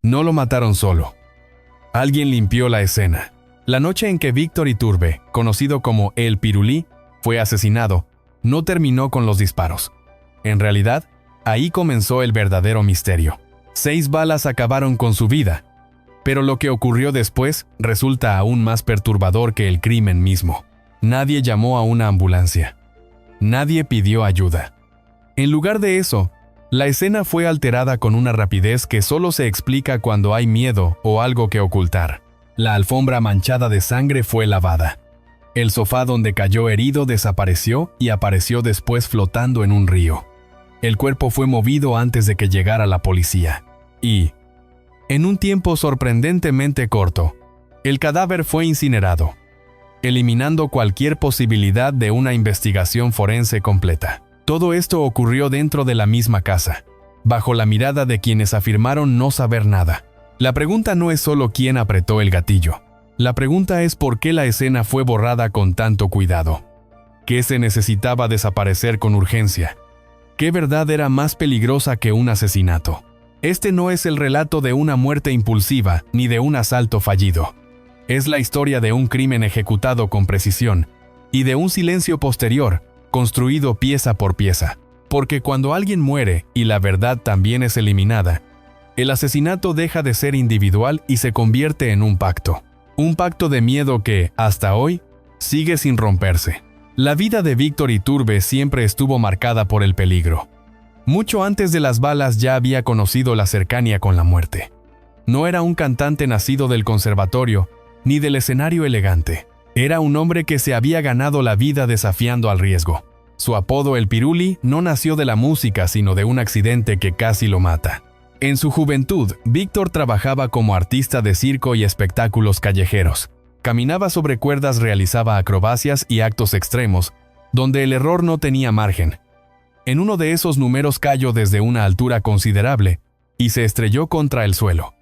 No lo mataron solo. Alguien limpió la escena. La noche en que Víctor Iturbe, conocido como El Pirulí, fue asesinado, no terminó con los disparos. En realidad, ahí comenzó el verdadero misterio. 6 balas acabaron con su vida, pero lo que ocurrió después resulta aún más perturbador que el crimen mismo. Nadie llamó a una ambulancia. Nadie pidió ayuda. En lugar de eso, la escena fue alterada con una rapidez que solo se explica cuando hay miedo o algo que ocultar. La alfombra manchada de sangre fue lavada. El sofá donde cayó herido desapareció y apareció después flotando en un río. El cuerpo fue movido antes de que llegara la policía. Y, en un tiempo sorprendentemente corto, el cadáver fue incinerado, eliminando cualquier posibilidad de una investigación forense completa. Todo esto ocurrió dentro de la misma casa, bajo la mirada de quienes afirmaron no saber nada. La pregunta no es solo quién apretó el gatillo. La pregunta es por qué la escena fue borrada con tanto cuidado. ¿Qué se necesitaba desaparecer con urgencia? ¿Qué verdad era más peligrosa que un asesinato? Este no es el relato de una muerte impulsiva ni de un asalto fallido. Es la historia de un crimen ejecutado con precisión y de un silencio posterior, construido pieza por pieza. Porque cuando alguien muere y la verdad también es eliminada, el asesinato deja de ser individual y se convierte en un pacto. Un pacto de miedo que, hasta hoy, sigue sin romperse. La vida de Víctor Iturbe siempre estuvo marcada por el peligro. Mucho antes de las balas ya había conocido la cercanía con la muerte. No era un cantante nacido del conservatorio, ni del escenario elegante. Era un hombre que se había ganado la vida desafiando al riesgo. Su apodo El Piruli no nació de la música, sino de un accidente que casi lo mata. En su juventud, Víctor trabajaba como artista de circo y espectáculos callejeros. Caminaba sobre cuerdas, realizaba acrobacias y actos extremos, donde el error no tenía margen. En uno de esos números cayó desde una altura considerable y se estrelló contra el suelo.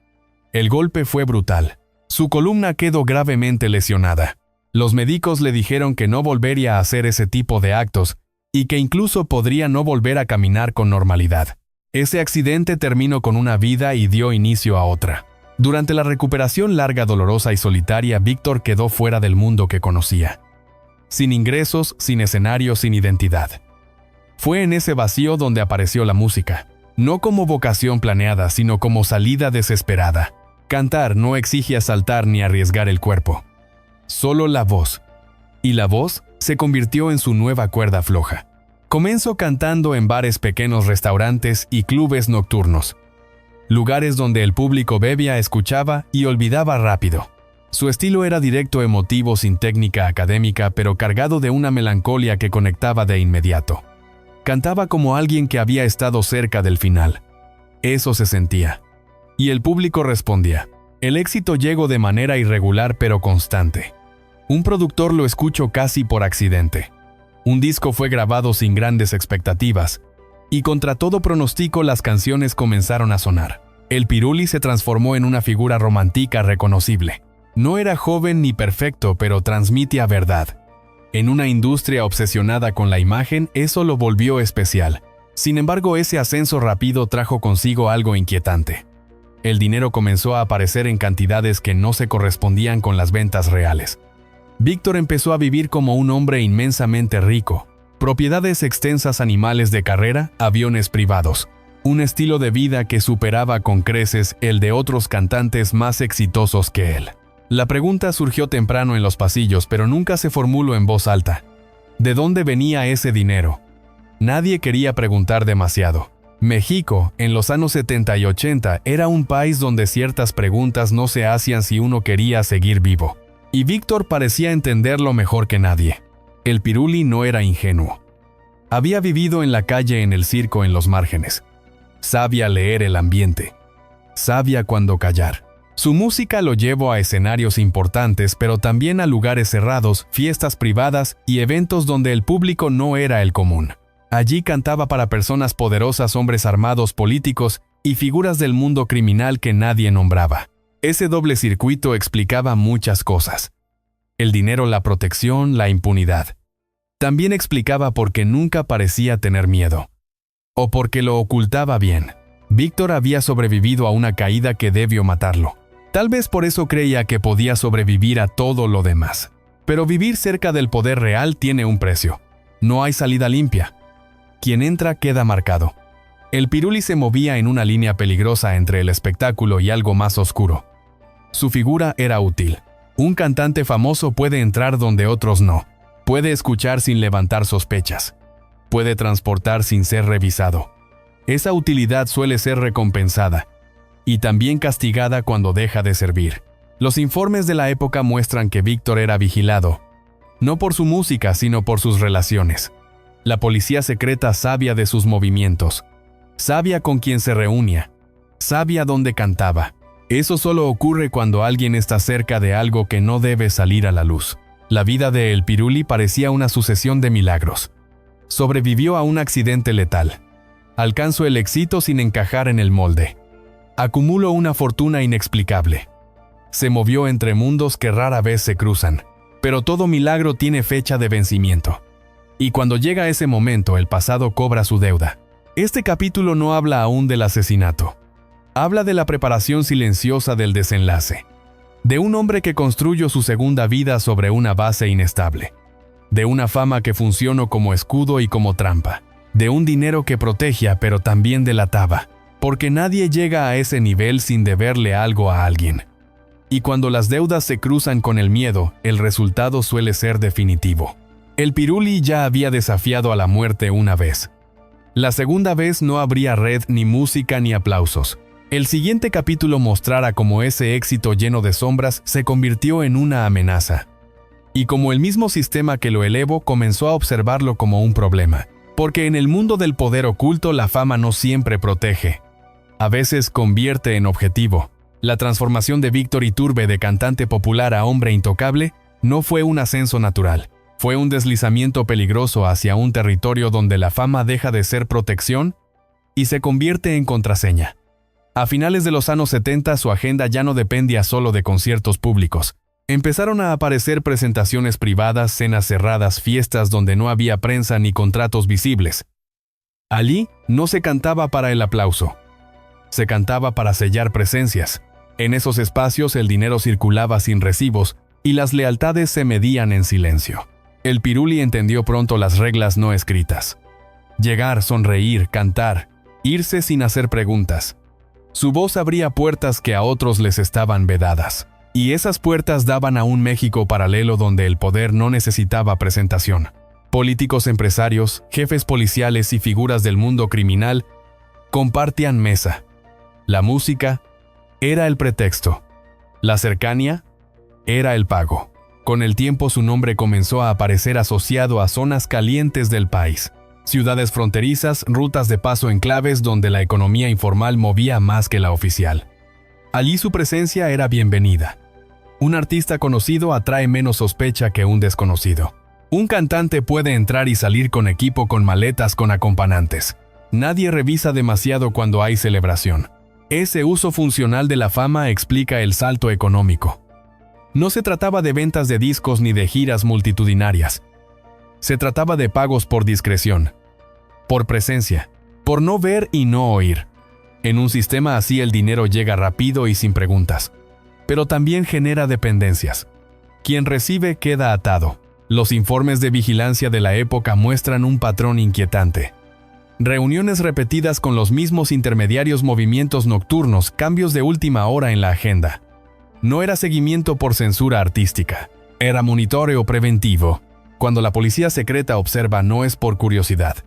El golpe fue brutal. Su columna quedó gravemente lesionada. Los médicos le dijeron que no volvería a hacer ese tipo de actos y que incluso podría no volver a caminar con normalidad. Ese accidente terminó con una vida y dio inicio a otra. Durante la recuperación larga, dolorosa y solitaria, Víctor quedó fuera del mundo que conocía. Sin ingresos, sin escenario, sin identidad. Fue en ese vacío donde apareció la música, no como vocación planeada, sino como salida desesperada. Cantar no exige asaltar ni arriesgar el cuerpo. Solo la voz. Y la voz se convirtió en su nueva cuerda floja. Comenzó cantando en bares, pequeños restaurantes y clubes nocturnos. Lugares donde el público bebía, escuchaba y olvidaba rápido. Su estilo era directo, emotivo, sin técnica académica, pero cargado de una melancolía que conectaba de inmediato. Cantaba como alguien que había estado cerca del final. Eso se sentía. Y el público respondía. El éxito llegó de manera irregular pero constante. Un productor lo escuchó casi por accidente. Un disco fue grabado sin grandes expectativas, y contra todo pronóstico las canciones comenzaron a sonar. El Piruli se transformó en una figura romántica reconocible. No era joven ni perfecto, pero transmitía verdad. En una industria obsesionada con la imagen, eso lo volvió especial. Sin embargo, ese ascenso rápido trajo consigo algo inquietante. El dinero comenzó a aparecer en cantidades que no se correspondían con las ventas reales. Víctor empezó a vivir como un hombre inmensamente rico. Propiedades extensas, animales de carrera, aviones privados. Un estilo de vida que superaba con creces el de otros cantantes más exitosos que él. La pregunta surgió temprano en los pasillos, pero nunca se formuló en voz alta. ¿De dónde venía ese dinero? Nadie quería preguntar demasiado. México, en los años 70 y 80, era un país donde ciertas preguntas no se hacían si uno quería seguir vivo. Y Víctor parecía entenderlo mejor que nadie. El Piruli no era ingenuo. Había vivido en la calle, en el circo, en los márgenes. Sabía leer el ambiente. Sabía cuándo callar. Su música lo llevó a escenarios importantes, pero también a lugares cerrados, fiestas privadas y eventos donde el público no era el común. Allí cantaba para personas poderosas, hombres armados, políticos y figuras del mundo criminal que nadie nombraba. Ese doble circuito explicaba muchas cosas. El dinero, la protección, la impunidad. También explicaba por qué nunca parecía tener miedo. O porque lo ocultaba bien. Víctor había sobrevivido a una caída que debió matarlo. Tal vez por eso creía que podía sobrevivir a todo lo demás. Pero vivir cerca del poder real tiene un precio. No hay salida limpia. Quien entra queda marcado. El Piruli se movía en una línea peligrosa entre el espectáculo y algo más oscuro. Su figura era útil. Un cantante famoso puede entrar donde otros no. Puede escuchar sin levantar sospechas. Puede transportar sin ser revisado. Esa utilidad suele ser recompensada y también castigada cuando deja de servir. Los informes de la época muestran que Víctor era vigilado, no por su música, sino por sus relaciones. La policía secreta sabía de sus movimientos, sabía con quién se reunía, sabía dónde cantaba. Eso solo ocurre cuando alguien está cerca de algo que no debe salir a la luz. La vida de El Piruli parecía una sucesión de milagros. Sobrevivió a un accidente letal. Alcanzó el éxito sin encajar en el molde. Acumuló una fortuna inexplicable. Se movió entre mundos que rara vez se cruzan. Pero todo milagro tiene fecha de vencimiento. Y cuando llega ese momento, el pasado cobra su deuda. Este capítulo no habla aún del asesinato. Habla de la preparación silenciosa del desenlace. De un hombre que construyó su segunda vida sobre una base inestable. De una fama que funcionó como escudo y como trampa. De un dinero que protegía pero también delataba. Porque nadie llega a ese nivel sin deberle algo a alguien. Y cuando las deudas se cruzan con el miedo, el resultado suele ser definitivo. El Piruli ya había desafiado a la muerte una vez. La segunda vez no habría red, ni música, ni aplausos. El siguiente capítulo mostrará cómo ese éxito lleno de sombras se convirtió en una amenaza. Y como el mismo sistema que lo elevó comenzó a observarlo como un problema. Porque en el mundo del poder oculto la fama no siempre protege. A veces convierte en objetivo. La transformación de Víctor Iturbe de cantante popular a hombre intocable no fue un ascenso natural. Fue un deslizamiento peligroso hacia un territorio donde la fama deja de ser protección y se convierte en contraseña. A finales de los años 70 su agenda ya no dependía solo de conciertos públicos. Empezaron a aparecer presentaciones privadas, cenas cerradas, fiestas donde no había prensa ni contratos visibles. Allí no se cantaba para el aplauso. Se cantaba para sellar presencias. En esos espacios el dinero circulaba sin recibos y las lealtades se medían en silencio. El Piruli entendió pronto las reglas no escritas. Llegar, sonreír, cantar, irse sin hacer preguntas. Su voz abría puertas que a otros les estaban vedadas. Y esas puertas daban a un México paralelo donde el poder no necesitaba presentación. Políticos, empresarios, jefes policiales y figuras del mundo criminal compartían mesa. La música era el pretexto. La cercanía era el pago. Con el tiempo su nombre comenzó a aparecer asociado a zonas calientes del país. Ciudades fronterizas, rutas de paso enclaves donde la economía informal movía más que la oficial. Allí su presencia era bienvenida. Un artista conocido atrae menos sospecha que un desconocido. Un cantante puede entrar y salir con equipo con maletas con acompañantes. Nadie revisa demasiado cuando hay celebración. Ese uso funcional de la fama explica el salto económico. No se trataba de ventas de discos ni de giras multitudinarias. Se trataba de pagos por discreción, por presencia, por no ver y no oír. En un sistema así el dinero llega rápido y sin preguntas. Pero también genera dependencias. Quien recibe queda atado. Los informes de vigilancia de la época muestran un patrón inquietante. Reuniones repetidas con los mismos intermediarios, movimientos nocturnos, cambios de última hora en la agenda. No era seguimiento por censura artística. Era monitoreo preventivo. Cuando la policía secreta observa no es por curiosidad.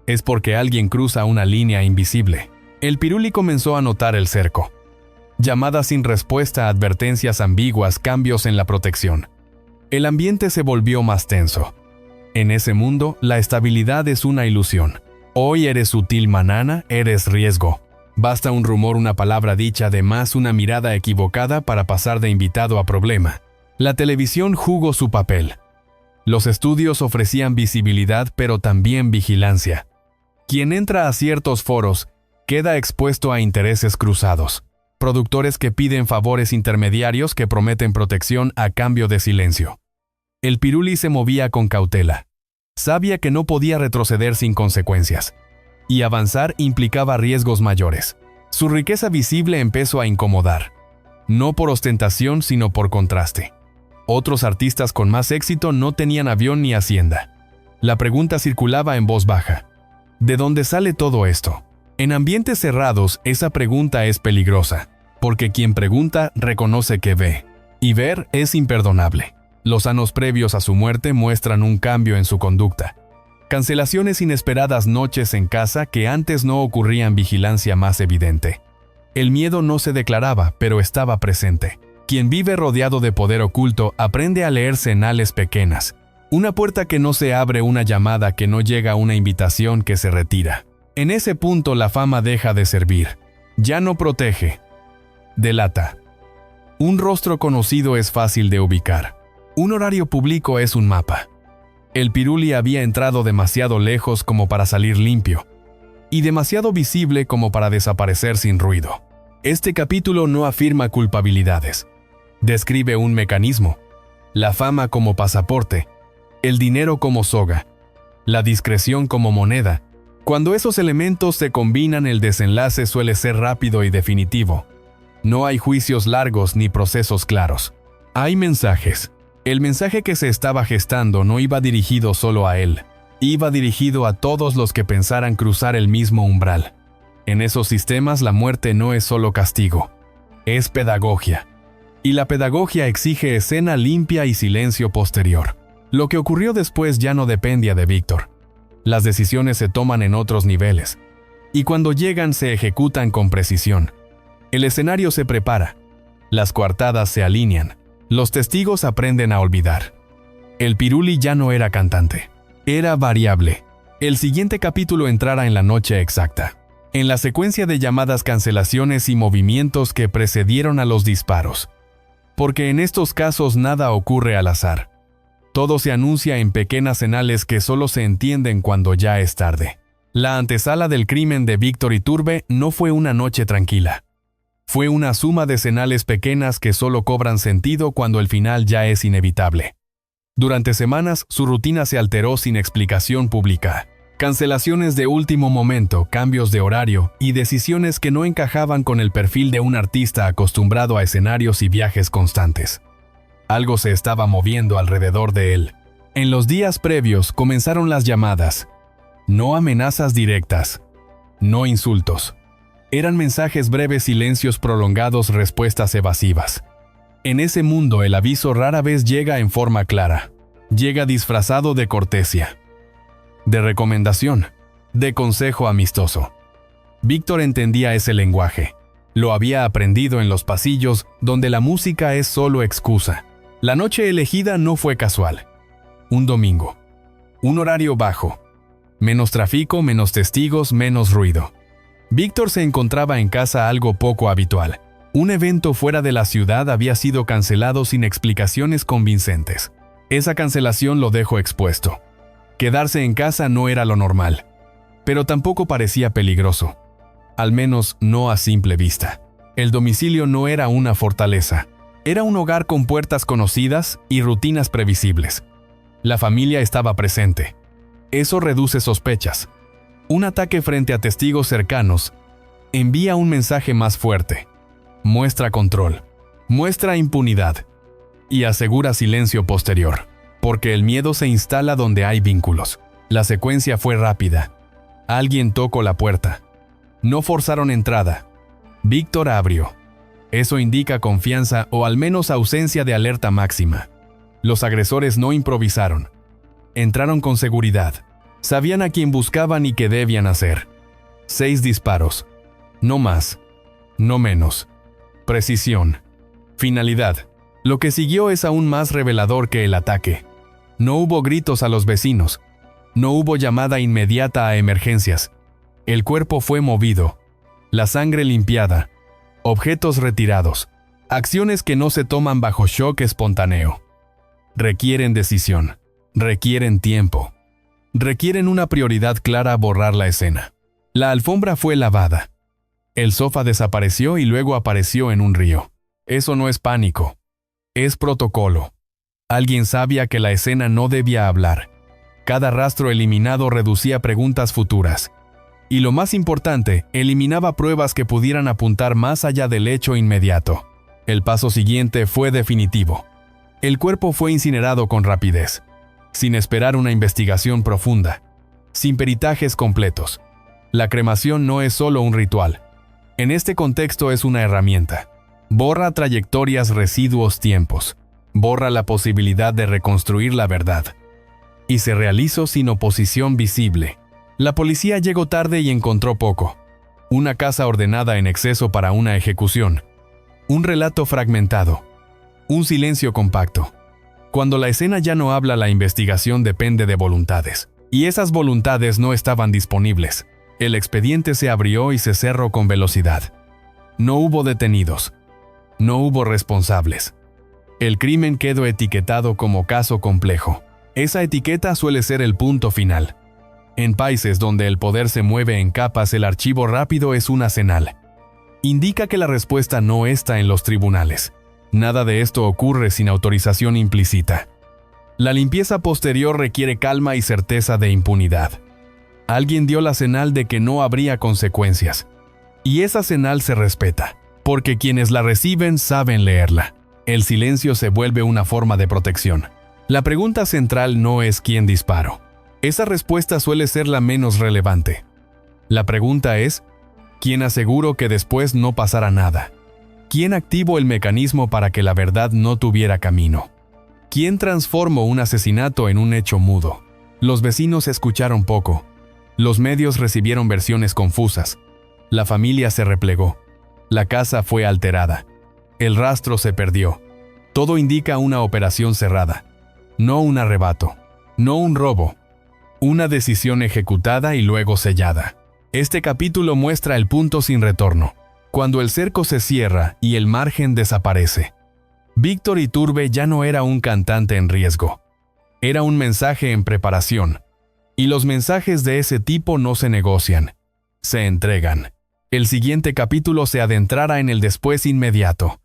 Es porque alguien cruza una línea invisible. El Piruli comenzó a notar el cerco. Llamadas sin respuesta, advertencias ambiguas, cambios en la protección. El ambiente se volvió más tenso. En ese mundo, la estabilidad es una ilusión. Hoy eres útil, mañana eres riesgo. Basta un rumor, una palabra dicha, además una mirada equivocada para pasar de invitado a problema. La televisión jugó su papel. Los estudios ofrecían visibilidad, pero también vigilancia. Quien entra a ciertos foros queda expuesto a intereses cruzados. Productores que piden favores intermediarios que prometen protección a cambio de silencio. El Piruli se movía con cautela. Sabía que no podía retroceder sin consecuencias. Y avanzar implicaba riesgos mayores. Su riqueza visible empezó a incomodar, no por ostentación sino por contraste. Otros artistas con más éxito no tenían avión ni hacienda. La pregunta circulaba en voz baja: ¿de dónde sale todo esto? En ambientes cerrados, esa pregunta es peligrosa, porque quien pregunta reconoce que ve, y ver es imperdonable. Los años previos a su muerte muestran un cambio en su conducta. Cancelaciones inesperadas, noches en casa que antes no ocurrían, vigilancia más evidente. El miedo no se declaraba, pero estaba presente. Quien vive rodeado de poder oculto aprende a leer señales pequeñas. Una puerta que no se abre, una llamada que no llega, una invitación que se retira. En ese punto la fama deja de servir. Ya no protege. Delata. Un rostro conocido es fácil de ubicar. Un horario público es un mapa. El Pirulí había entrado demasiado lejos como para salir limpio, y demasiado visible como para desaparecer sin ruido. Este capítulo no afirma culpabilidades. Describe un mecanismo: la fama como pasaporte, el dinero como soga, la discreción como moneda. Cuando esos elementos se combinan, el desenlace suele ser rápido y definitivo. No hay juicios largos ni procesos claros. Hay mensajes. El mensaje que se estaba gestando no iba dirigido solo a él, iba dirigido a todos los que pensaran cruzar el mismo umbral. En esos sistemas la muerte no es solo castigo, es pedagogia. Y la pedagogia exige escena limpia y silencio posterior. Lo que ocurrió después ya no dependía de Víctor. Las decisiones se toman en otros niveles, y cuando llegan se ejecutan con precisión. El escenario se prepara, las coartadas se alinean. Los testigos aprenden a olvidar. El Pirulí ya no era cantante, era variable. El siguiente capítulo entrará en la noche exacta, en la secuencia de llamadas, cancelaciones y movimientos que precedieron a los disparos. Porque en estos casos nada ocurre al azar. Todo se anuncia en pequeñas señales que solo se entienden cuando ya es tarde. La antesala del crimen de Víctor Iturbe no fue una noche tranquila. Fue una suma de señales pequeñas que solo cobran sentido cuando el final ya es inevitable. Durante semanas, su rutina se alteró sin explicación pública. Cancelaciones de último momento, cambios de horario y decisiones que no encajaban con el perfil de un artista acostumbrado a escenarios y viajes constantes. Algo se estaba moviendo alrededor de él. En los días previos comenzaron las llamadas. No amenazas directas, no insultos. Eran mensajes breves, silencios prolongados, respuestas evasivas. En ese mundo el aviso rara vez llega en forma clara. Llega disfrazado de cortesía, de recomendación, de consejo amistoso. Víctor entendía ese lenguaje. Lo había aprendido en los pasillos, donde la música es solo excusa. La noche elegida no fue casual. Un domingo. Un horario bajo. Menos tráfico, menos testigos, menos ruido. Víctor se encontraba en casa, algo poco habitual. Un evento fuera de la ciudad había sido cancelado sin explicaciones convincentes. Esa cancelación lo dejó expuesto. Quedarse en casa no era lo normal, pero tampoco parecía peligroso. Al menos no a simple vista. El domicilio no era una fortaleza. Era un hogar con puertas conocidas y rutinas previsibles. La familia estaba presente. Eso reduce sospechas. Un ataque frente a testigos cercanos envía un mensaje más fuerte. Muestra control, muestra impunidad y asegura silencio posterior, porque el miedo se instala donde hay vínculos. La secuencia fue rápida. Alguien tocó la puerta. No forzaron entrada. Víctor abrió. Eso indica confianza o al menos ausencia de alerta máxima. Los agresores no improvisaron. Entraron con seguridad. Sabían a quién buscaban y qué debían hacer. 6 disparos. No más. No menos. Precisión. Finalidad. Lo que siguió es aún más revelador que el ataque. No hubo gritos a los vecinos. No hubo llamada inmediata a emergencias. El cuerpo fue movido. La sangre limpiada. Objetos retirados. Acciones que no se toman bajo shock espontáneo. Requieren decisión. Requieren tiempo. Requieren una prioridad clara: borrar la escena. La alfombra fue lavada. El sofá desapareció y luego apareció en un río. Eso no es pánico. Es protocolo. Alguien sabía que la escena no debía hablar. Cada rastro eliminado reducía preguntas futuras. Y lo más importante, eliminaba pruebas que pudieran apuntar más allá del hecho inmediato. El paso siguiente fue definitivo. El cuerpo fue incinerado con rapidez, sin esperar una investigación profunda, sin peritajes completos. La cremación no es solo un ritual. En este contexto es una herramienta. Borra trayectorias, residuos, tiempos. Borra la posibilidad de reconstruir la verdad. Y se realizó sin oposición visible. La policía llegó tarde y encontró poco. Una casa ordenada en exceso para una ejecución. Un relato fragmentado. Un silencio compacto. Cuando la escena ya no habla, la investigación depende de voluntades. Y esas voluntades no estaban disponibles. El expediente se abrió y se cerró con velocidad. No hubo detenidos. No hubo responsables. El crimen quedó etiquetado como caso complejo. Esa etiqueta suele ser el punto final. En países donde el poder se mueve en capas, el archivo rápido es una señal. Indica que la respuesta no está en los tribunales. Nada de esto ocurre sin autorización implícita. La limpieza posterior requiere calma y certeza de impunidad. Alguien dio la señal de que no habría consecuencias. Y esa señal se respeta, porque quienes la reciben saben leerla. El silencio se vuelve una forma de protección. La pregunta central no es quién disparó. Esa respuesta suele ser la menos relevante. La pregunta es, ¿quién aseguró que después no pasara nada? ¿Quién activó el mecanismo para que la verdad no tuviera camino? ¿Quién transformó un asesinato en un hecho mudo? Los vecinos escucharon poco. Los medios recibieron versiones confusas. La familia se replegó. La casa fue alterada. El rastro se perdió. Todo indica una operación cerrada. No un arrebato. No un robo. Una decisión ejecutada y luego sellada. Este capítulo muestra el punto sin retorno. Cuando el cerco se cierra y el margen desaparece. Víctor Iturbe ya no era un cantante en riesgo. Era un mensaje en preparación. Y los mensajes de ese tipo no se negocian. Se entregan. El siguiente capítulo se adentrará en el después inmediato.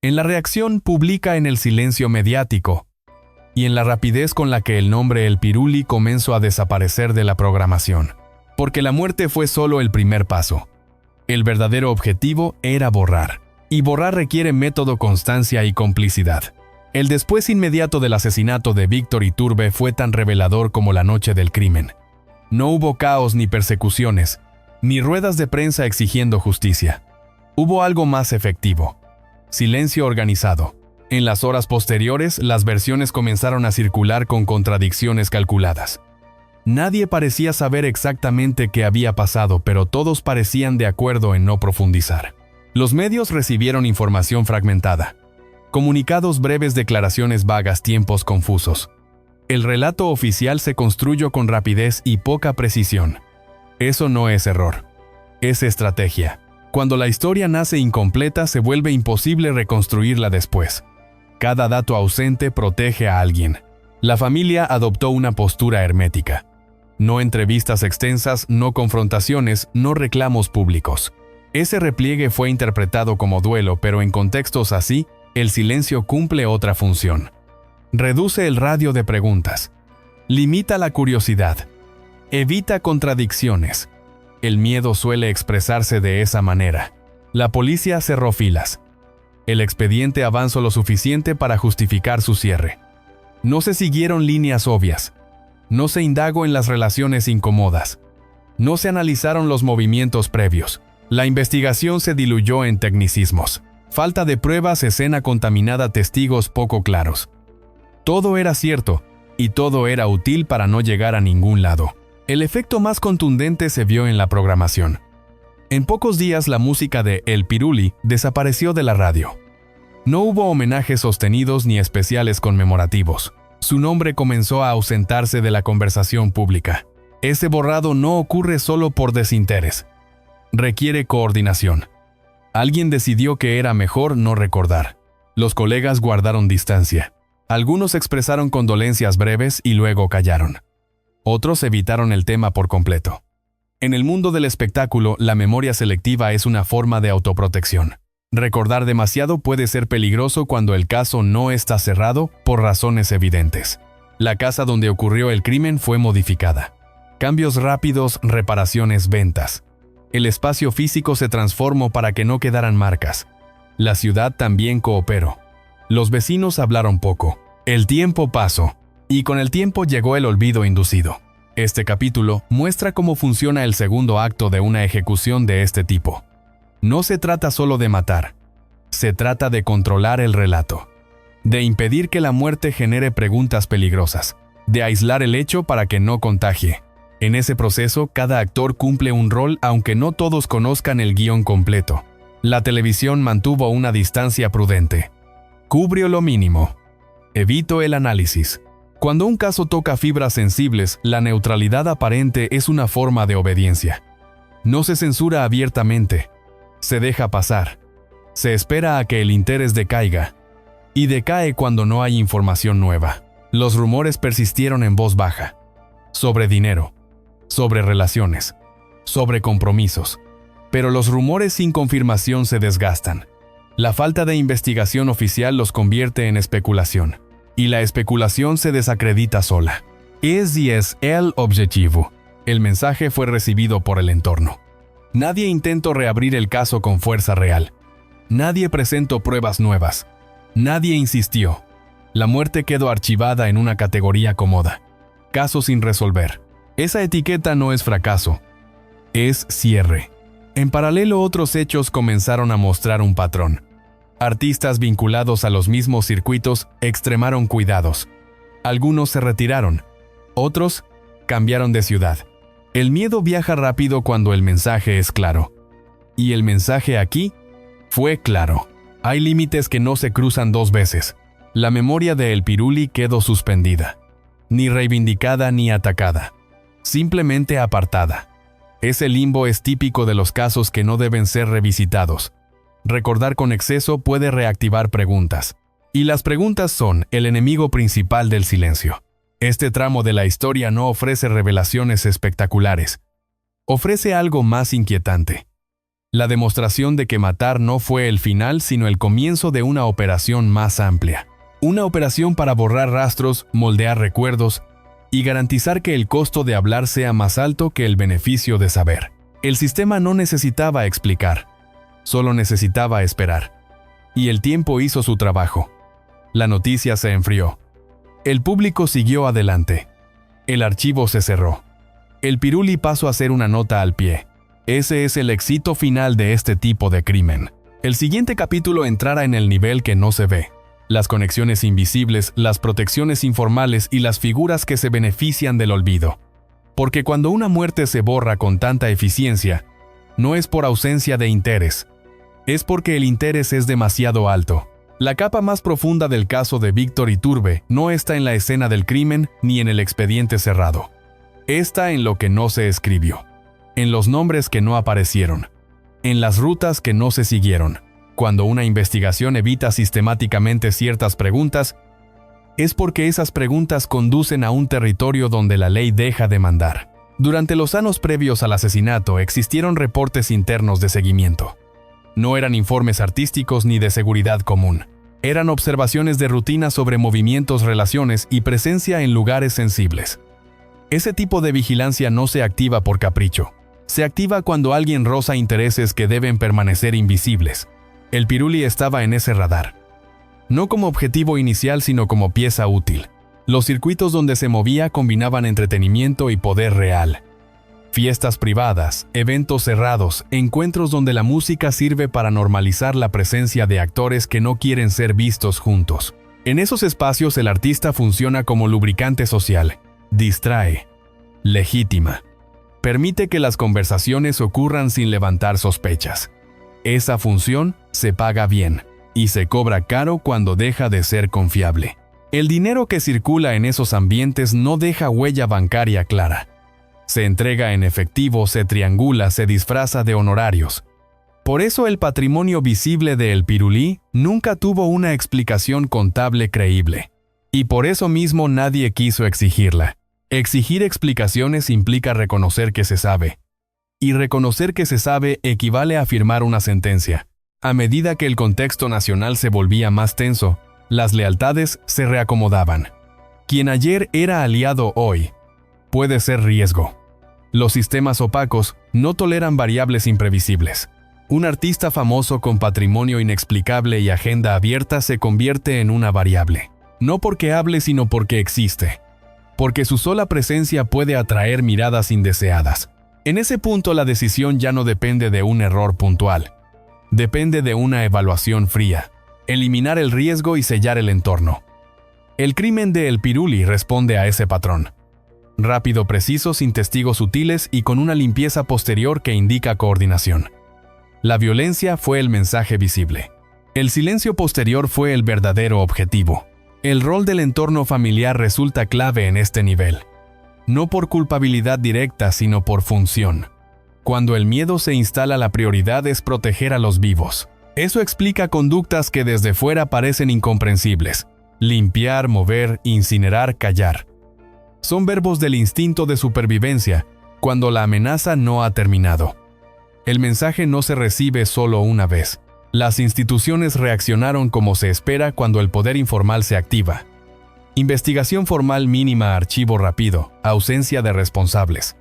En la reacción pública, en el silencio mediático. Y en la rapidez con la que el nombre El Piruli comenzó a desaparecer de la programación. Porque la muerte fue solo el primer paso. El verdadero objetivo era borrar. Y borrar requiere método, constancia y complicidad. El después inmediato del asesinato de Víctor Iturbe fue tan revelador como la noche del crimen. No hubo caos ni persecuciones, ni ruedas de prensa exigiendo justicia. Hubo algo más efectivo. Silencio organizado. En las horas posteriores, las versiones comenzaron a circular con contradicciones calculadas. Nadie parecía saber exactamente qué había pasado, pero todos parecían de acuerdo en no profundizar. Los medios recibieron información fragmentada. Comunicados breves, declaraciones vagas, tiempos confusos. El relato oficial se construyó con rapidez y poca precisión. Eso no es error. Es estrategia. Cuando la historia nace incompleta, se vuelve imposible reconstruirla después. Cada dato ausente protege a alguien. La familia adoptó una postura hermética. No entrevistas extensas, no confrontaciones, no reclamos públicos. Ese repliegue fue interpretado como duelo, pero en contextos así, el silencio cumple otra función. Reduce el radio de preguntas. Limita la curiosidad. Evita contradicciones. El miedo suele expresarse de esa manera. La policía cerró filas. El expediente avanzó lo suficiente para justificar su cierre. No se siguieron líneas obvias. No se indagó en las relaciones incómodas. No se analizaron los movimientos previos. La investigación se diluyó en tecnicismos. Falta de pruebas, escena contaminada, testigos poco claros. Todo era cierto, y todo era útil para no llegar a ningún lado. El efecto más contundente se vio en la programación. En pocos días la música de El Piruli desapareció de la radio. No hubo homenajes sostenidos ni especiales conmemorativos. Su nombre comenzó a ausentarse de la conversación pública. Ese borrado no ocurre solo por desinterés. Requiere coordinación. Alguien decidió que era mejor no recordar. Los colegas guardaron distancia. Algunos expresaron condolencias breves y luego callaron. Otros evitaron el tema por completo. En el mundo del espectáculo, la memoria selectiva es una forma de autoprotección. Recordar demasiado puede ser peligroso cuando el caso no está cerrado por razones evidentes. La casa donde ocurrió el crimen fue modificada. Cambios rápidos, reparaciones, ventas. El espacio físico se transformó para que no quedaran marcas. La ciudad también cooperó. Los vecinos hablaron poco. El tiempo pasó, y con el tiempo llegó el olvido inducido. Este capítulo muestra cómo funciona el segundo acto de una ejecución de este tipo. No se trata solo de matar. Se trata de controlar el relato. De impedir que la muerte genere preguntas peligrosas. De aislar el hecho para que no contagie. En ese proceso, cada actor cumple un rol aunque no todos conozcan el guión completo. La televisión mantuvo una distancia prudente. Cubrió lo mínimo. Evito el análisis. Cuando un caso toca fibras sensibles, la neutralidad aparente es una forma de obediencia. No se censura abiertamente. Se deja pasar. Se espera a que el interés decaiga. Y decae cuando no hay información nueva. Los rumores persistieron en voz baja. Sobre dinero. Sobre relaciones. Sobre compromisos. Pero los rumores sin confirmación se desgastan. La falta de investigación oficial los convierte en especulación. Y la especulación se desacredita sola. Ese es el objetivo. El mensaje fue recibido por el entorno. Nadie intentó reabrir el caso con fuerza real. Nadie presentó pruebas nuevas. Nadie insistió. La muerte quedó archivada en una categoría cómoda. Caso sin resolver. Esa etiqueta no es fracaso. Es cierre. En paralelo, otros hechos comenzaron a mostrar un patrón. Artistas vinculados a los mismos circuitos extremaron cuidados. Algunos se retiraron. Otros cambiaron de ciudad. El miedo viaja rápido cuando el mensaje es claro. Y el mensaje aquí fue claro. Hay límites que no se cruzan dos veces. La memoria de El Pirulí quedó suspendida. Ni reivindicada ni atacada. Simplemente apartada. Ese limbo es típico de los casos que no deben ser revisitados. Recordar con exceso puede reactivar preguntas. Y las preguntas son el enemigo principal del silencio. Este tramo de la historia no ofrece revelaciones espectaculares. Ofrece algo más inquietante. La demostración de que matar no fue el final, sino el comienzo de una operación más amplia. Una operación para borrar rastros, moldear recuerdos y garantizar que el costo de hablar sea más alto que el beneficio de saber. El sistema no necesitaba explicar, solo necesitaba esperar. Y el tiempo hizo su trabajo. La noticia se enfrió. El público siguió adelante. El archivo se cerró. El Pirulí pasó a ser una nota al pie. Ese es el éxito final de este tipo de crimen. El siguiente capítulo entrará en el nivel que no se ve. Las conexiones invisibles, las protecciones informales y las figuras que se benefician del olvido. Porque cuando una muerte se borra con tanta eficiencia, no es por ausencia de interés. Es porque el interés es demasiado alto. La capa más profunda del caso de Víctor Iturbe no está en la escena del crimen ni en el expediente cerrado. Está en lo que no se escribió. En los nombres que no aparecieron. En las rutas que no se siguieron. Cuando una investigación evita sistemáticamente ciertas preguntas, es porque esas preguntas conducen a un territorio donde la ley deja de mandar. Durante los años previos al asesinato existieron reportes internos de seguimiento. No eran informes artísticos ni de seguridad común. Eran observaciones de rutina sobre movimientos, relaciones y presencia en lugares sensibles. Ese tipo de vigilancia no se activa por capricho. Se activa cuando alguien roza intereses que deben permanecer invisibles. El Pirulí estaba en ese radar. No como objetivo inicial, sino como pieza útil. Los circuitos donde se movía combinaban entretenimiento y poder real. Fiestas privadas, eventos cerrados, encuentros donde la música sirve para normalizar la presencia de actores que no quieren ser vistos juntos. En esos espacios el artista funciona como lubricante social. Distrae. Legítima. Permite que las conversaciones ocurran sin levantar sospechas. Esa función se paga bien, y se cobra caro cuando deja de ser confiable. El dinero que circula en esos ambientes no deja huella bancaria clara. Se entrega en efectivo, se triangula, se disfraza de honorarios. Por eso el patrimonio visible de El Pirulí nunca tuvo una explicación contable creíble. Y por eso mismo nadie quiso exigirla. Exigir explicaciones implica reconocer que se sabe. Y reconocer que se sabe equivale a firmar una sentencia. A medida que el contexto nacional se volvía más tenso, las lealtades se reacomodaban. Quien ayer era aliado hoy puede ser riesgo. Los sistemas opacos no toleran variables imprevisibles. Un artista famoso con patrimonio inexplicable y agenda abierta se convierte en una variable. No porque hable, sino porque existe. Porque su sola presencia puede atraer miradas indeseadas. En ese punto la decisión ya no depende de un error puntual. Depende de una evaluación fría. Eliminar el riesgo y sellar el entorno. El crimen de El Piruli responde a ese patrón. Rápido, preciso, sin testigos sutiles y con una limpieza posterior que indica coordinación. La violencia fue el mensaje visible. El silencio posterior fue el verdadero objetivo. El rol del entorno familiar resulta clave en este nivel. No por culpabilidad directa, sino por función. Cuando el miedo se instala, la prioridad es proteger a los vivos. Eso explica conductas que desde fuera parecen incomprensibles. Limpiar, mover, incinerar, callar. Son verbos del instinto de supervivencia, cuando la amenaza no ha terminado. El mensaje no se recibe solo una vez. Las instituciones reaccionaron como se espera cuando el poder informal se activa. Investigación formal mínima, archivo rápido, ausencia de responsables.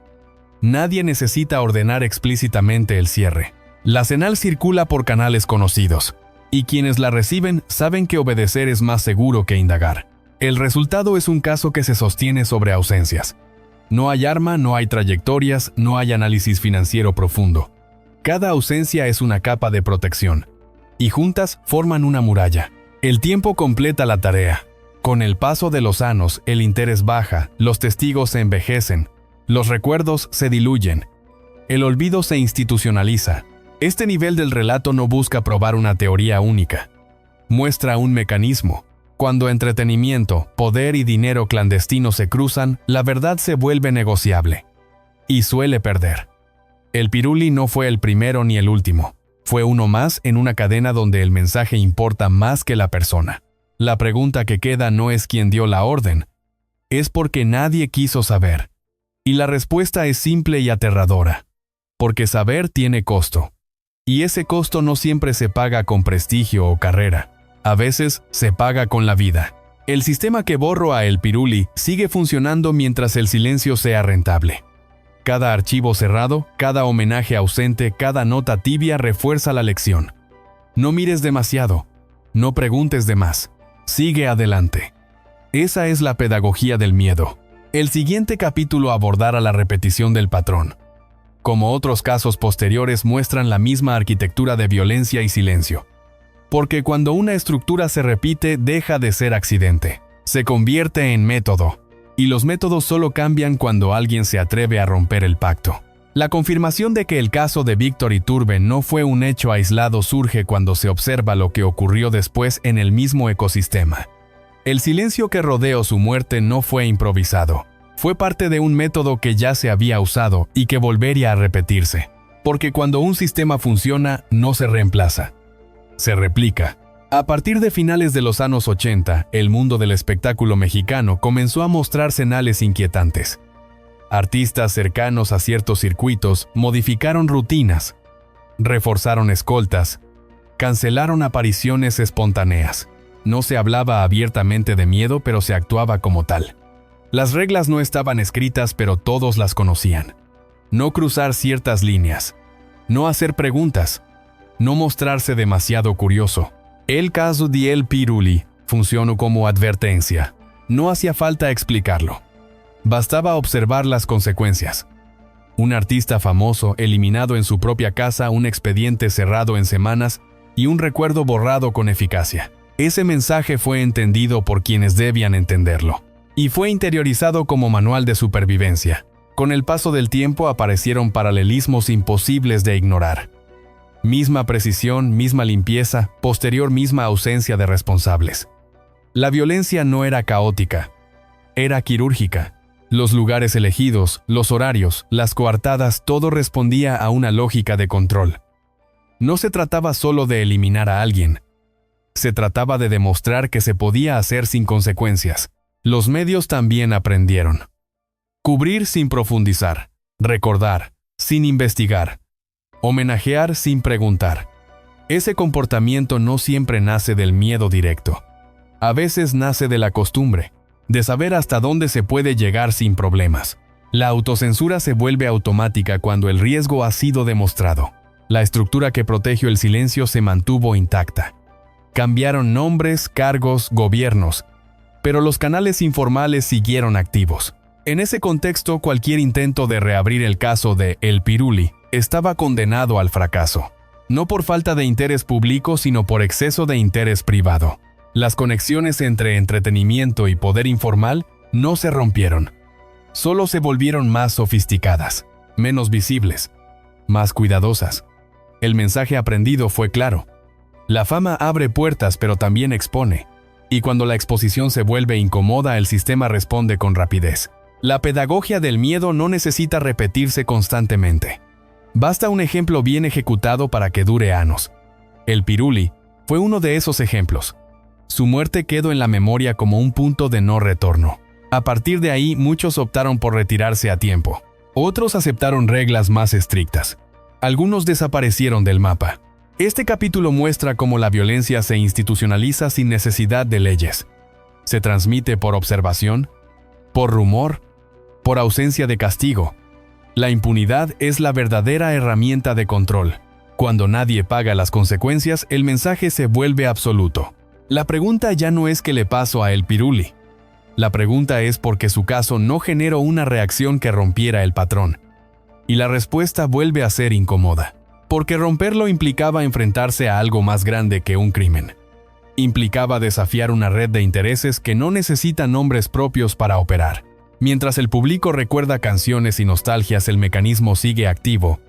Nadie necesita ordenar explícitamente el cierre. La señal circula por canales conocidos, y quienes la reciben saben que obedecer es más seguro que indagar. El resultado es un caso que se sostiene sobre ausencias. No hay arma, no hay trayectorias, no hay análisis financiero profundo. Cada ausencia es una capa de protección, y juntas forman una muralla. El tiempo completa la tarea. Con el paso de los años, el interés baja, los testigos se envejecen, los recuerdos se diluyen, el olvido se institucionaliza. Este nivel del relato no busca probar una teoría única. Muestra un mecanismo. Cuando entretenimiento, poder y dinero clandestino se cruzan, la verdad se vuelve negociable. Y suele perder. El Piruli no fue el primero ni el último. Fue uno más en una cadena donde el mensaje importa más que la persona. La pregunta que queda no es quién dio la orden, es porque nadie quiso saber. Y la respuesta es simple y aterradora. Porque saber tiene costo. Y ese costo no siempre se paga con prestigio o carrera. A veces se paga con la vida. El sistema que borró a El Piruli sigue funcionando mientras el silencio sea rentable. Cada archivo cerrado, cada homenaje ausente, cada nota tibia refuerza la lección. No mires demasiado. No preguntes de más. Sigue adelante. Esa es la pedagogía del miedo. El siguiente capítulo abordará la repetición del patrón. Como otros casos posteriores muestran la misma arquitectura de violencia y silencio. Porque cuando una estructura se repite, deja de ser accidente. Se convierte en método. Y los métodos solo cambian cuando alguien se atreve a romper el pacto. La confirmación de que el caso de Víctor Iturbe no fue un hecho aislado surge cuando se observa lo que ocurrió después en el mismo ecosistema. El silencio que rodeó su muerte no fue improvisado. Fue parte de un método que ya se había usado y que volvería a repetirse. Porque cuando un sistema funciona, no se reemplaza. Se replica. A partir de finales de los años 80, el mundo del espectáculo mexicano comenzó a mostrar señales inquietantes. Artistas cercanos a ciertos circuitos modificaron rutinas, reforzaron escoltas, cancelaron apariciones espontáneas. No se hablaba abiertamente de miedo, pero se actuaba como tal. Las reglas no estaban escritas, pero todos las conocían. No cruzar ciertas líneas, no hacer preguntas, no mostrarse demasiado curioso. El caso de El Piruli funcionó como advertencia. No hacía falta explicarlo. Bastaba observar las consecuencias. Un artista famoso eliminado en su propia casa, un expediente cerrado en semanas y un recuerdo borrado con eficacia. Ese mensaje fue entendido por quienes debían entenderlo. Y fue interiorizado como manual de supervivencia. Con el paso del tiempo aparecieron paralelismos imposibles de ignorar. Misma precisión, misma limpieza, posterior misma ausencia de responsables. La violencia no era caótica, era quirúrgica. Los lugares elegidos, los horarios, las coartadas, todo respondía a una lógica de control. No se trataba solo de eliminar a alguien. Se trataba de demostrar que se podía hacer sin consecuencias. Los medios también aprendieron. Cubrir sin profundizar, recordar, sin investigar, homenajear sin preguntar. Ese comportamiento no siempre nace del miedo directo. A veces nace de la costumbre, de saber hasta dónde se puede llegar sin problemas. La autocensura se vuelve automática cuando el riesgo ha sido demostrado. La estructura que protegió el silencio se mantuvo intacta. Cambiaron nombres, cargos, gobiernos, pero los canales informales siguieron activos. En ese contexto, cualquier intento de reabrir el caso de El Piruli estaba condenado al fracaso. No por falta de interés público, sino por exceso de interés privado. Las conexiones entre entretenimiento y poder informal no se rompieron. Solo se volvieron más sofisticadas, menos visibles, más cuidadosas. El mensaje aprendido fue claro. La fama abre puertas pero también expone. Y cuando la exposición se vuelve incómoda, el sistema responde con rapidez. La pedagogía del miedo no necesita repetirse constantemente. Basta un ejemplo bien ejecutado para que dure años. El Piruli fue uno de esos ejemplos. Su muerte quedó en la memoria como un punto de no retorno. A partir de ahí, muchos optaron por retirarse a tiempo. Otros aceptaron reglas más estrictas. Algunos desaparecieron del mapa. Este capítulo muestra cómo la violencia se institucionaliza sin necesidad de leyes. Se transmite por observación, por rumor, por ausencia de castigo. La impunidad es la verdadera herramienta de control. Cuando nadie paga las consecuencias, el mensaje se vuelve absoluto. La pregunta ya no es qué le pasó a El Piruli. La pregunta es por qué su caso no generó una reacción que rompiera el patrón. Y la respuesta vuelve a ser incómoda. Porque romperlo implicaba enfrentarse a algo más grande que un crimen. Implicaba desafiar una red de intereses que no necesita nombres propios para operar. Mientras el público recuerda canciones y nostalgias, el mecanismo sigue activo.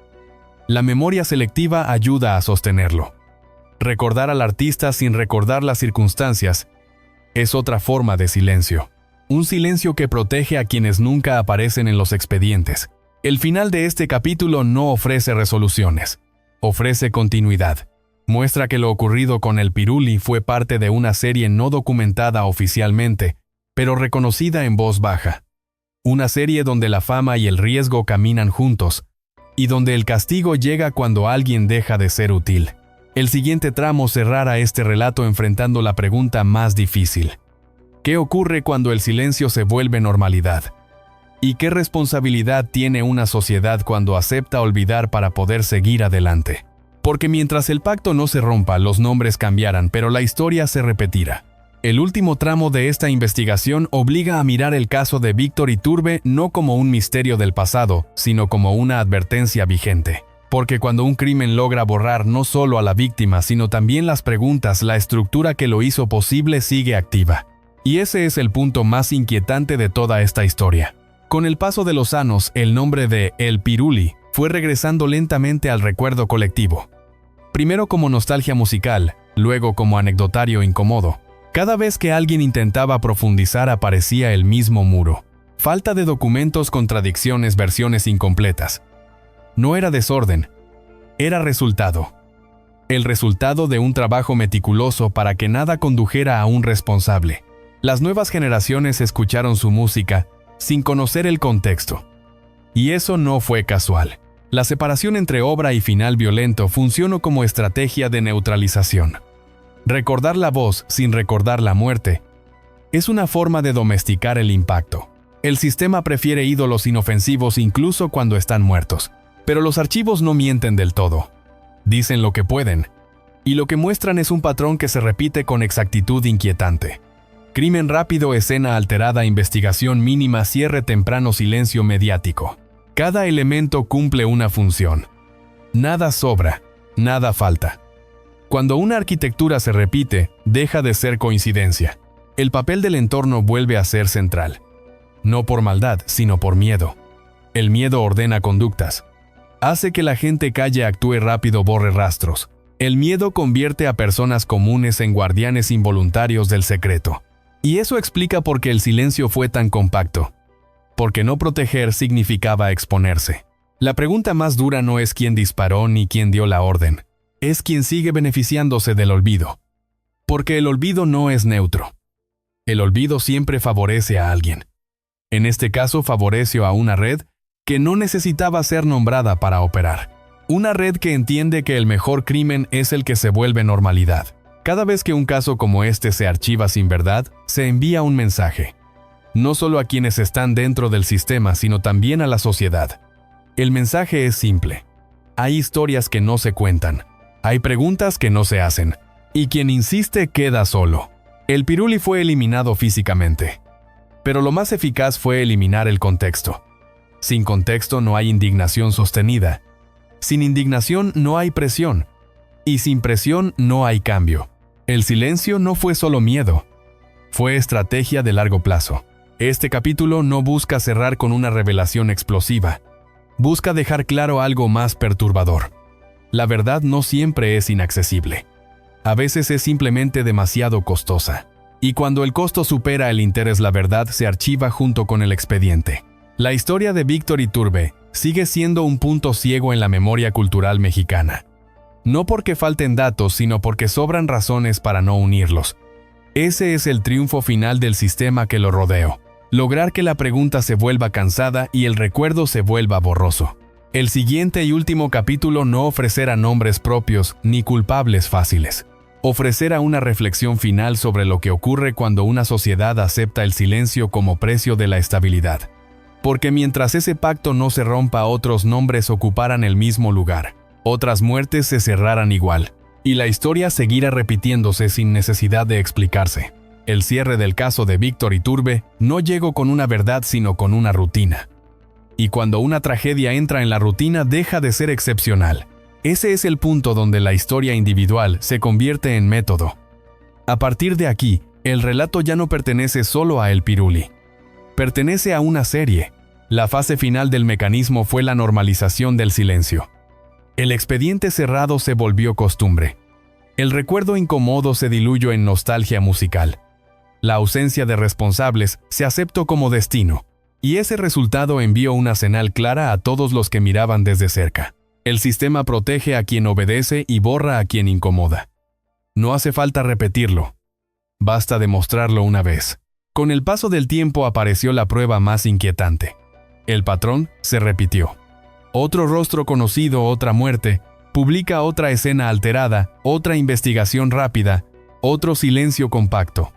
La memoria selectiva ayuda a sostenerlo. Recordar al artista sin recordar las circunstancias es otra forma de silencio. Un silencio que protege a quienes nunca aparecen en los expedientes. El final de este capítulo no ofrece resoluciones. Ofrece continuidad. Muestra que lo ocurrido con El Piruli fue parte de una serie no documentada oficialmente, pero reconocida en voz baja. Una serie donde la fama y el riesgo caminan juntos, y donde el castigo llega cuando alguien deja de ser útil. El siguiente tramo cerrará este relato enfrentando la pregunta más difícil. ¿Qué ocurre cuando el silencio se vuelve normalidad? ¿Y qué responsabilidad tiene una sociedad cuando acepta olvidar para poder seguir adelante? Porque mientras el pacto no se rompa, los nombres cambiarán, pero la historia se repetirá. El último tramo de esta investigación obliga a mirar el caso de Víctor Iturbe no como un misterio del pasado, sino como una advertencia vigente. Porque cuando un crimen logra borrar no solo a la víctima, sino también las preguntas, la estructura que lo hizo posible sigue activa. Y ese es el punto más inquietante de toda esta historia. Con el paso de los años, el nombre de El Piruli fue regresando lentamente al recuerdo colectivo. Primero como nostalgia musical, luego como anecdotario incómodo. Cada vez que alguien intentaba profundizar aparecía el mismo muro. Falta de documentos, contradicciones, versiones incompletas. No era desorden, era resultado. El resultado de un trabajo meticuloso para que nada condujera a un responsable. Las nuevas generaciones escucharon su música sin conocer el contexto. Y eso no fue casual. La separación entre obra y final violento funcionó como estrategia de neutralización. Recordar la voz sin recordar la muerte es una forma de domesticar el impacto. El sistema prefiere ídolos inofensivos incluso cuando están muertos. Pero los archivos no mienten del todo. Dicen lo que pueden. Y lo que muestran es un patrón que se repite con exactitud inquietante. Crimen rápido, escena alterada, investigación mínima, cierre temprano, silencio mediático. Cada elemento cumple una función. Nada sobra, nada falta. Cuando una arquitectura se repite, deja de ser coincidencia. El papel del entorno vuelve a ser central. No por maldad, sino por miedo. El miedo ordena conductas. Hace que la gente calle, actúe rápido, borre rastros. El miedo convierte a personas comunes en guardianes involuntarios del secreto. Y eso explica por qué el silencio fue tan compacto. Porque no proteger significaba exponerse. La pregunta más dura no es quién disparó ni quién dio la orden. Es quién sigue beneficiándose del olvido. Porque el olvido no es neutro. El olvido siempre favorece a alguien. En este caso favoreció a una red que no necesitaba ser nombrada para operar. Una red que entiende que el mejor crimen es el que se vuelve normalidad. Cada vez que un caso como este se archiva sin verdad, se envía un mensaje. no solo a quienes están dentro del sistema, sino también a la sociedad. El mensaje es simple. Hay historias que no se cuentan, hay preguntas que no se hacen, y quien insiste queda solo. El piruli fue eliminado físicamente, pero lo más eficaz fue eliminar el contexto. Sin contexto no hay indignación sostenida. Sin indignación no hay presión. Y sin presión no hay cambio. El silencio no fue solo miedo, fue estrategia de largo plazo. Este capítulo no busca cerrar con una revelación explosiva. Busca dejar claro algo más perturbador. La verdad no siempre es inaccesible. A veces es simplemente demasiado costosa. Y cuando el costo supera el interés, la verdad se archiva junto con el expediente. La historia de Víctor Iturbe sigue siendo un punto ciego en la memoria cultural mexicana. No porque falten datos, sino porque sobran razones para no unirlos. Ese es el triunfo final del sistema que lo rodeó. Lograr que la pregunta se vuelva cansada y el recuerdo se vuelva borroso. El siguiente y último capítulo no ofrecerá nombres propios ni culpables fáciles. Ofrecerá una reflexión final sobre lo que ocurre cuando una sociedad acepta el silencio como precio de la estabilidad. Porque mientras ese pacto no se rompa, otros nombres ocuparán el mismo lugar. Otras muertes se cerrarán igual. Y la historia seguirá repitiéndose sin necesidad de explicarse. El cierre del caso de Víctor Iturbe no llegó con una verdad, sino con una rutina. Y cuando una tragedia entra en la rutina, deja de ser excepcional. Ese es el punto donde la historia individual se convierte en método. A partir de aquí, el relato ya no pertenece solo a El Piruli. Pertenece a una serie. La fase final del mecanismo fue la normalización del silencio. El expediente cerrado se volvió costumbre. El recuerdo incómodo se diluyó en nostalgia musical. La ausencia de responsables se aceptó como destino. Y ese resultado envió una señal clara a todos los que miraban desde cerca. El sistema protege a quien obedece y borra a quien incomoda. No hace falta repetirlo. Basta demostrarlo una vez. Con el paso del tiempo apareció la prueba más inquietante. El patrón se repitió. Otro rostro conocido, otra muerte, publica otra escena alterada, otra investigación rápida, otro silencio compacto.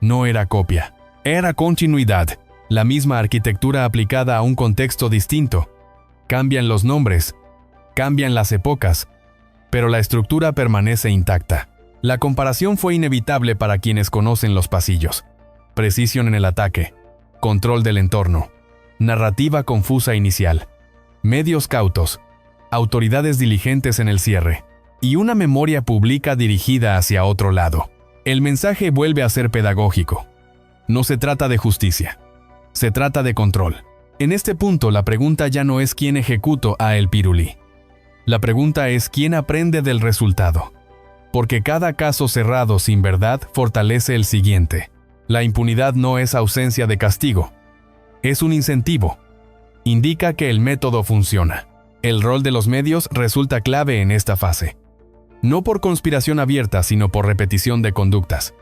No era copia, era continuidad, la misma arquitectura aplicada a un contexto distinto. Cambian los nombres, cambian las épocas, pero la estructura permanece intacta. La comparación fue inevitable para quienes conocen los pasillos. Precisión en el ataque, control del entorno, narrativa confusa inicial, medios cautos, autoridades diligentes en el cierre, y una memoria pública dirigida hacia otro lado. El mensaje vuelve a ser pedagógico. No se trata de justicia, se trata de control. En este punto la pregunta ya no es quién ejecutó a El Piruli. La pregunta es quién aprende del resultado. Porque cada caso cerrado sin verdad fortalece el siguiente. La impunidad no es ausencia de castigo. Es un incentivo. Indica que el método funciona. El rol de los medios resulta clave en esta fase. No por conspiración abierta, sino por repetición de conductas.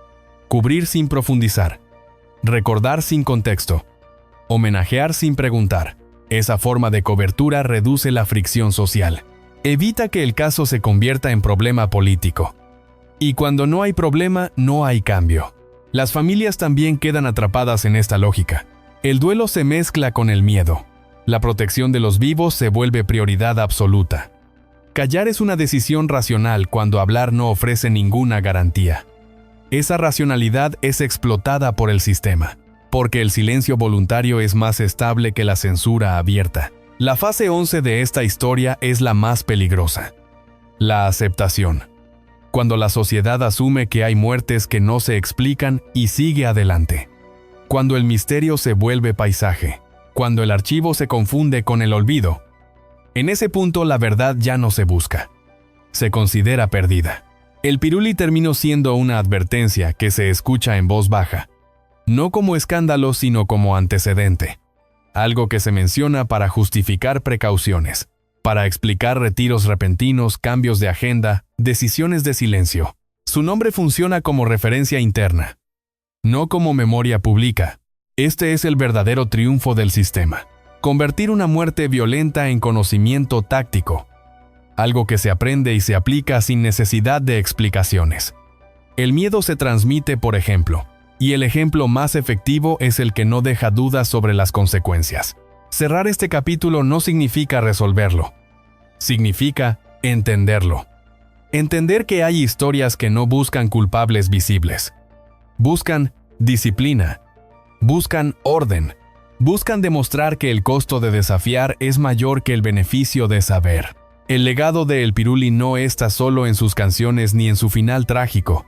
Cubrir sin profundizar. Recordar sin contexto. Homenajear sin preguntar. Esa forma de cobertura reduce la fricción social. Evita que el caso se convierta en problema político. Y cuando no hay problema, no hay cambio. Las familias también quedan atrapadas en esta lógica. El duelo se mezcla con el miedo. La protección de los vivos se vuelve prioridad absoluta. Callar es una decisión racional cuando hablar no ofrece ninguna garantía. Esa racionalidad es explotada por el sistema, porque el silencio voluntario es más estable que la censura abierta. La fase 11 de esta historia es la más peligrosa. La aceptación. Cuando la sociedad asume que hay muertes que no se explican y sigue adelante. Cuando el misterio se vuelve paisaje. Cuando el archivo se confunde con el olvido. En ese punto la verdad ya no se busca. Se considera perdida. El Piruli terminó siendo una advertencia que se escucha en voz baja. No como escándalo, sino como antecedente. Algo que se menciona para justificar precauciones, para explicar retiros repentinos, cambios de agenda, decisiones de silencio. Su nombre funciona como referencia interna, no como memoria pública. Este es el verdadero triunfo del sistema. Convertir una muerte violenta en conocimiento táctico. Algo que se aprende y se aplica sin necesidad de explicaciones. El miedo se transmite, por ejemplo, Y el ejemplo más efectivo es el que no deja dudas sobre las consecuencias. Cerrar este capítulo no significa resolverlo. Significa entenderlo. Entender que hay historias que no buscan culpables visibles. Buscan disciplina. Buscan orden. Buscan demostrar que el costo de desafiar es mayor que el beneficio de saber. El legado de El Piruli no está solo en sus canciones ni en su final trágico.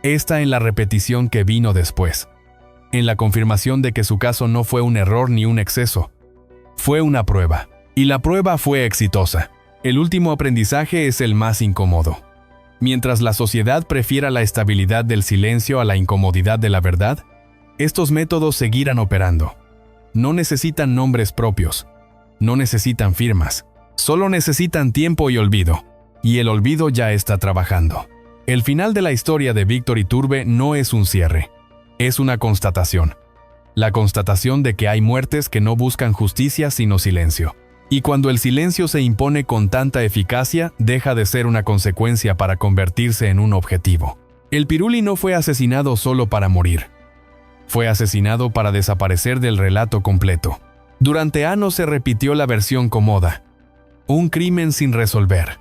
Está en la repetición que vino después. En la confirmación de que su caso no fue un error ni un exceso. Fue una prueba. Y la prueba fue exitosa. El último aprendizaje es el más incómodo. Mientras la sociedad prefiera la estabilidad del silencio a la incomodidad de la verdad, estos métodos seguirán operando. No necesitan nombres propios. No necesitan firmas. Solo necesitan tiempo y olvido. Y el olvido ya está trabajando. El final de la historia de Víctor Iturbe no es un cierre. Es una constatación. La constatación de que hay muertes que no buscan justicia sino silencio. Y cuando el silencio se impone con tanta eficacia, deja de ser una consecuencia para convertirse en un objetivo. El Piruli no fue asesinado solo para morir. Fue asesinado para desaparecer del relato completo. Durante años se repitió la versión cómoda. Un crimen sin resolver.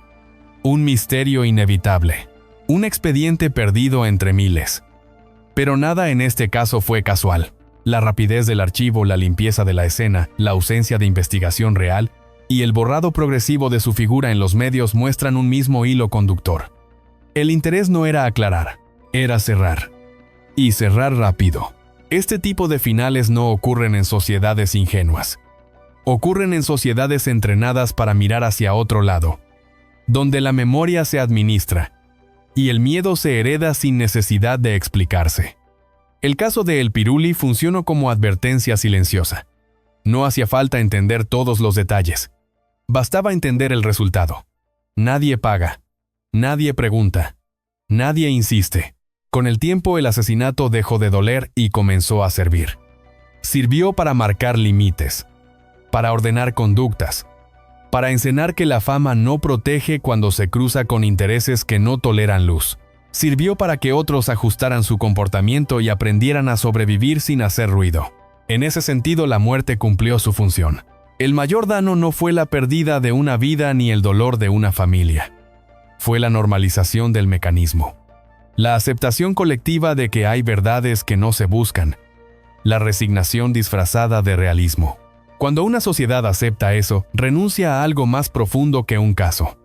Un misterio inevitable. Un expediente perdido entre miles. Pero nada en este caso fue casual. La rapidez del archivo, la limpieza de la escena, la ausencia de investigación real y el borrado progresivo de su figura en los medios muestran un mismo hilo conductor. El interés no era aclarar, era cerrar. Y cerrar rápido. Este tipo de finales no ocurren en sociedades ingenuas. Ocurren en sociedades entrenadas para mirar hacia otro lado, donde la memoria se administra y el miedo se hereda sin necesidad de explicarse. El caso de El Piruli funcionó como advertencia silenciosa. No hacía falta entender todos los detalles. Bastaba entender el resultado. Nadie paga. Nadie pregunta. Nadie insiste. Con el tiempo el asesinato dejó de doler y comenzó a servir. Sirvió para marcar límites, para ordenar conductas, para enseñar que la fama no protege cuando se cruza con intereses que no toleran luz. Sirvió para que otros ajustaran su comportamiento y aprendieran a sobrevivir sin hacer ruido. En ese sentido, la muerte cumplió su función. El mayor daño no fue la pérdida de una vida ni el dolor de una familia. Fue la normalización del mecanismo. La aceptación colectiva de que hay verdades que no se buscan. La resignación disfrazada de realismo. Cuando una sociedad acepta eso, renuncia a algo más profundo que un caso.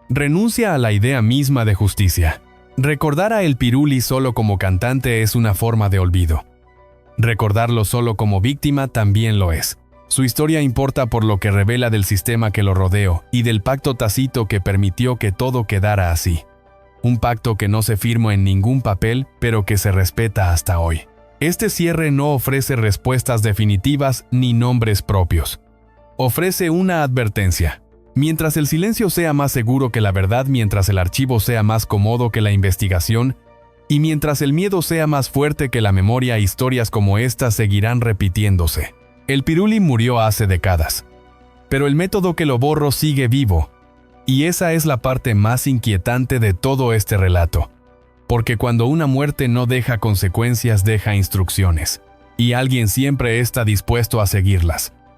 Renuncia a la idea misma de justicia. Recordar a El Piruli solo como cantante es una forma de olvido. Recordarlo solo como víctima también lo es. Su historia importa por lo que revela del sistema que lo rodeó y del pacto tácito que permitió que todo quedara así. Un pacto que no se firmó en ningún papel, pero que se respeta hasta hoy. Este cierre no ofrece respuestas definitivas ni nombres propios. Ofrece una advertencia. Mientras el silencio sea más seguro que la verdad, mientras el archivo sea más cómodo que la investigación, y mientras el miedo sea más fuerte que la memoria, historias como esta seguirán repitiéndose. El Piruli murió hace décadas. Pero el método que lo borró sigue vivo. Y esa es la parte más inquietante de todo este relato. Porque cuando una muerte no deja consecuencias, deja instrucciones. Y alguien siempre está dispuesto a seguirlas.